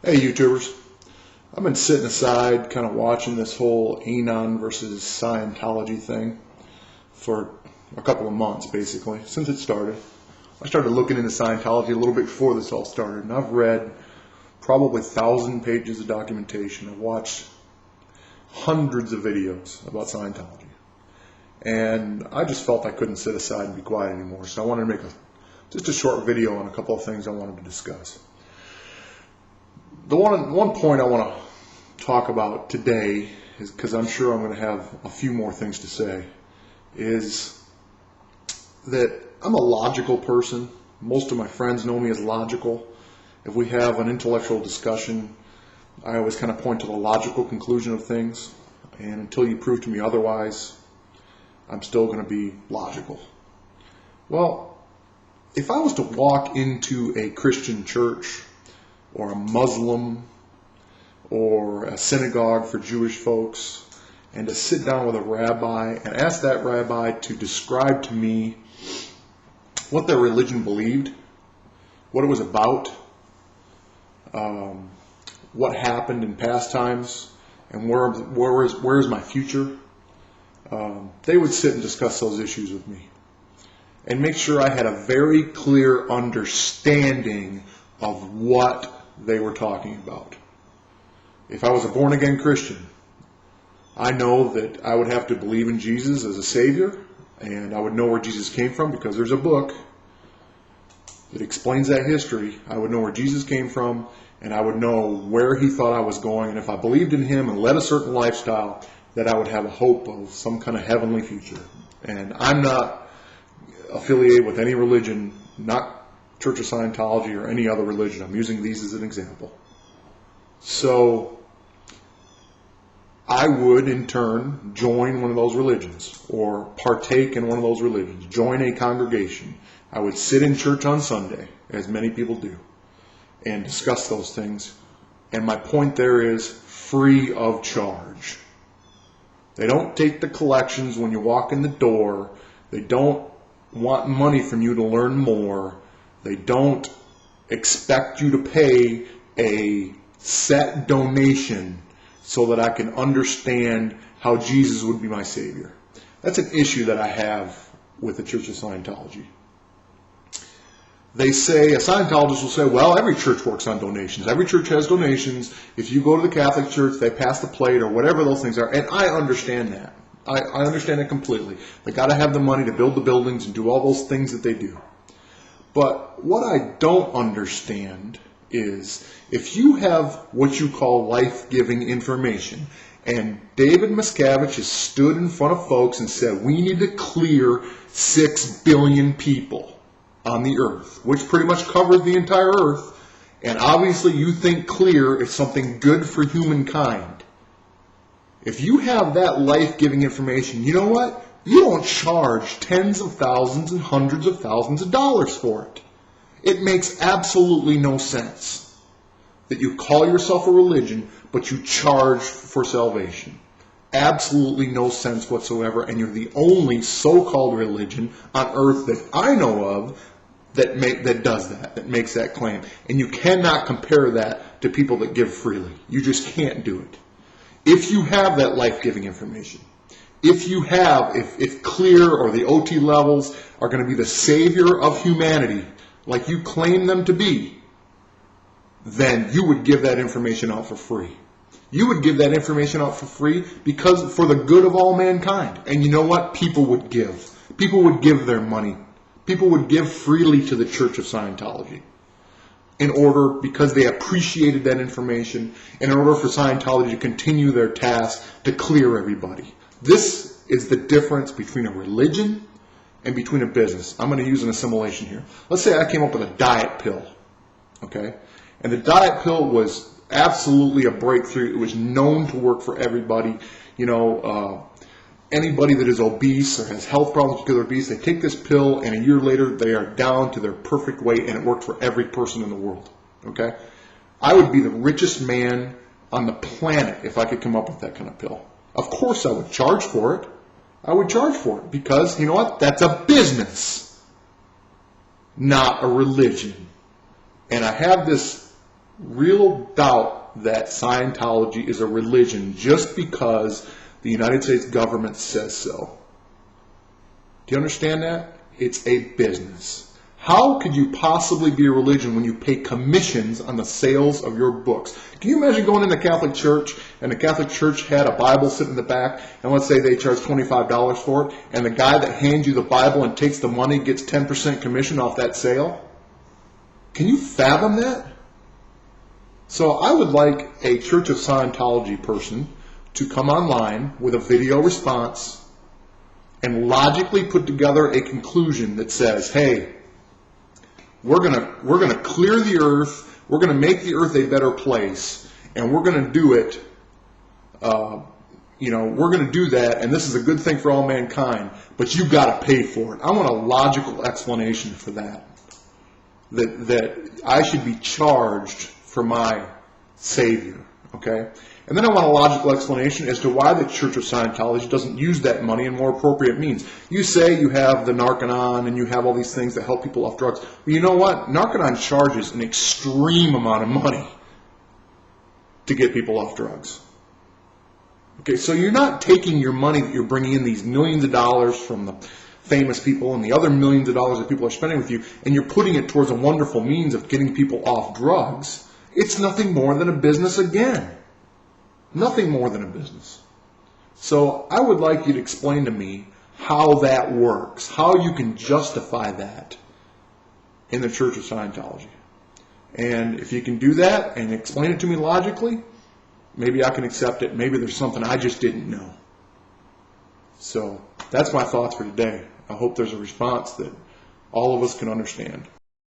Hey YouTubers, I've been sitting aside kind of watching this whole Anon versus Scientology thing for a couple of months basically, since it started. I started looking into Scientology a little bit before this all started, and I've read probably 1,000 pages of documentation. I've watched hundreds of videos about Scientology, and I just felt I couldn't sit aside and be quiet anymore, so I wanted to make just a short video on a couple of things I wanted to discuss. The one point I want to talk about today is, because I'm sure I'm going to have a few more things to say, is that I'm a logical person. Most of my friends know me as logical. If we have an intellectual discussion, I always kind of point to the logical conclusion of things, and until you prove to me otherwise, I'm still going to be logical. Well, if I was to walk into a Christian church or a Muslim or a synagogue for Jewish folks, and to sit down with a rabbi and ask that rabbi to describe to me what their religion believed, what it was about, what happened in past times, and where is my future, they would sit and discuss those issues with me and make sure I had a very clear understanding of what they were talking about. If I was a born-again Christian, I know that I would have to believe in Jesus as a Savior, and I would know where Jesus came from because there's a book that explains that history. I would know where Jesus came from, and I would know where he thought I was going, and if I believed in him and led a certain lifestyle, that I would have a hope of some kind of heavenly future. And I'm not affiliated with any religion, not Church of Scientology or any other religion. I'm using these as an example. So I would in turn join one of those religions or partake in one of those religions, join a congregation. I would sit in church on Sunday, as many people do, and discuss those things. And my point there is free of charge. They don't take the collections when you walk in the door. They don't want money from you to learn more. They don't expect you to pay a set donation so that I can understand how Jesus would be my Savior. That's an issue that I have with the Church of Scientology. They say, a Scientologist will say, well, every church works on donations. Every church has donations. If you go to the Catholic Church, they pass the plate or whatever those things are. And I understand that. I understand it completely. They got to have the money to build the buildings and do all those things that they do. But what I don't understand is if you have what you call life-giving information, and David Miscavige has stood in front of folks and said, we need to clear 6 billion people on the earth, which pretty much covers the entire earth, and obviously you think clear is something good for humankind. If you have that life-giving information, you know what? You don't charge tens of thousands and hundreds of thousands of dollars for it. It makes absolutely no sense that you call yourself a religion, but you charge for salvation. Absolutely no sense whatsoever, and you're the only so-called religion on earth that I know of that does that, that makes that claim. And you cannot compare that to people that give freely. You just can't do it. If you have that life-giving information, if clear or the OT levels are going to be the savior of humanity, like you claim them to be, then you would give that information out for free. You would give that information out for free because for the good of all mankind. And you know what? People would give. People would give their money. People would give freely to the Church of Scientology because they appreciated that information, in order for Scientology to continue their task to clear everybody. This is the difference between a religion and between a business. I'm going to use an assimilation here. Let's say I came up with a diet pill, okay? And the diet pill was absolutely a breakthrough. It was known to work for everybody. Anybody that is obese or has health problems because they're obese, they take this pill, and a year later they are down to their perfect weight, and it worked for every person in the world, okay? I would be the richest man on the planet if I could come up with that kind of pill. Of course I would charge for it. I would charge for it because, you know what? That's a business, not a religion. And I have this real doubt that Scientology is a religion just because the United States government says so. Do you understand that? It's a business. How could you possibly be a religion when you pay commissions on the sales of your books? Can you imagine going into the Catholic Church and the Catholic Church had a Bible sitting in the back, and let's say they charge $25 for it, and the guy that hands you the Bible and takes the money gets 10% commission off that sale? Can you fathom that? So I would like a Church of Scientology person to come online with a video response and logically put together a conclusion that says, hey, we're gonna clear the earth, we're gonna make the earth a better place, and we're gonna do it. We're gonna do that, and this is a good thing for all mankind. But you got to pay for it. I want a logical explanation for that. That I should be charged for my Savior. Okay. And then I want a logical explanation as to why the Church of Scientology doesn't use that money in more appropriate means. You say you have the Anon and you have all these things that help people off drugs. Well, you know what? Anon charges an extreme amount of money to get people off drugs. Okay, so you're not taking your money that you're bringing in, these millions of dollars from the famous people and the other millions of dollars that people are spending with you, and you're putting it towards a wonderful means of getting people off drugs. It's nothing more than a business again. Nothing more than a business. So I would like you to explain to me how that works, how you can justify that in the Church of Scientology. And if you can do that and explain it to me logically, maybe I can accept it. Maybe there's something I just didn't know. So that's my thoughts for today. I hope there's a response that all of us can understand.